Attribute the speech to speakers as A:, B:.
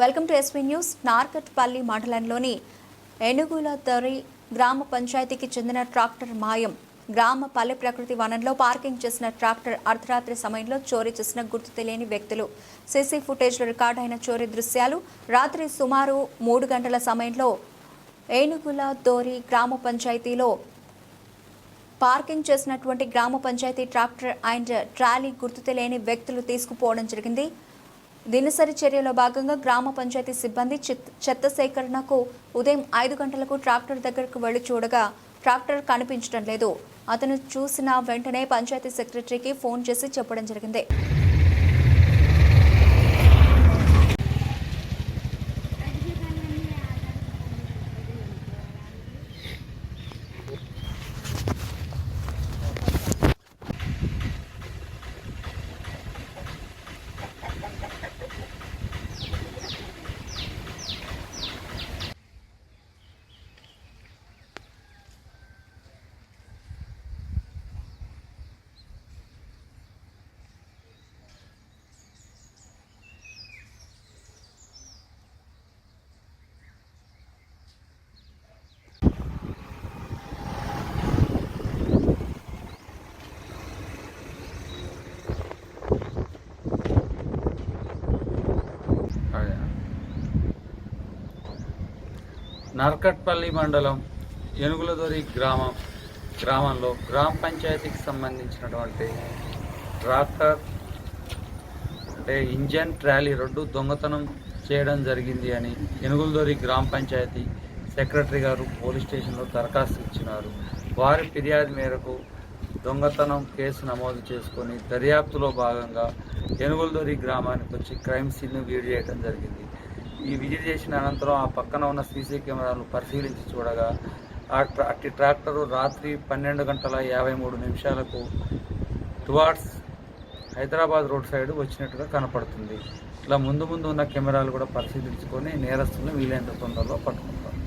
A: Welcome to SV news. Narketpally మండలంలోని ఏనుగులదొరి గ్రామ పంచాయతీకి చెందిన ట్రాక్టర్ మాయం. గ్రామ పల్లె ప్రకృతి వనంలో పార్కింగ్ చేసిన ట్రాక్టర్ అర్ధరాత్రి సమయంలో చోరీ చేసిన గుర్తు తెలియని వ్యక్తులు. సీసీ ఫుటేజ్లో రికార్డైన చోరీ దృశ్యాలు. రాత్రి సుమారు 3 గంటల సమయంలో ఏనుగులదొరి గ్రామ పంచాయతీలో పార్కింగ్ చేసినటువంటి గ్రామ పంచాయతీ ట్రాక్టర్ అండ్ ట్రాలీ గుర్తు తెలియని వ్యక్తులు తీసుకుపోవడం జరిగింది. దినసరి చర్యలో భాగంగా గ్రామ పంచాయతీ సిబ్బంది చెత్త సేకరణకు ఉదయం 5 గంటలకు ట్రాక్టర్ దగ్గరకు వెళ్లి చూడగా ట్రాక్టర్ కనిపించడం లేదు. అతను చూసిన వెంటనే పంచాయతీ సెక్రటరీకి ఫోన్ చేసి చెప్పడం జరిగింది.
B: నార్కట్పల్లి మండలం ఏనుగులదొరి గ్రామంలో గ్రామ పంచాయతీకి సంబంధించినటువంటి ట్రాక్టర్ అంటే ఇంజన్ ట్రాలీ 2 దొంగతనం చేయడం జరిగింది అని ఏనుగులదొరి గ్రామ పంచాయతీ సెక్రటరీ గారు పోలీస్ స్టేషన్లో దరఖాస్తు ఇచ్చినారు. వారి ఫిర్యాదు మేరకు దొంగతనం కేసు నమోదు చేసుకొని దర్యాప్తులో భాగంగా ఏనుగులదొరి గ్రామానికి వచ్చి క్రైమ్ సీన్ను విజిట్ చేయడం జరిగింది. ఈ విజిట్ చేసిన అనంతరం ఆ పక్కన ఉన్న సీసీ కెమెరాలను పరిశీలించి చూడగా అట్టి ట్రాక్టరు రాత్రి 12:53 టువార్డ్స్ హైదరాబాద్ రోడ్ సైడ్ వచ్చినట్టుగా కనపడుతుంది. ఇలా ముందు ఉన్న కెమెరాలు కూడా పరిశీలించుకొని నేరస్తులను వీలైనంత తొందరలో పట్టుకుంటారు.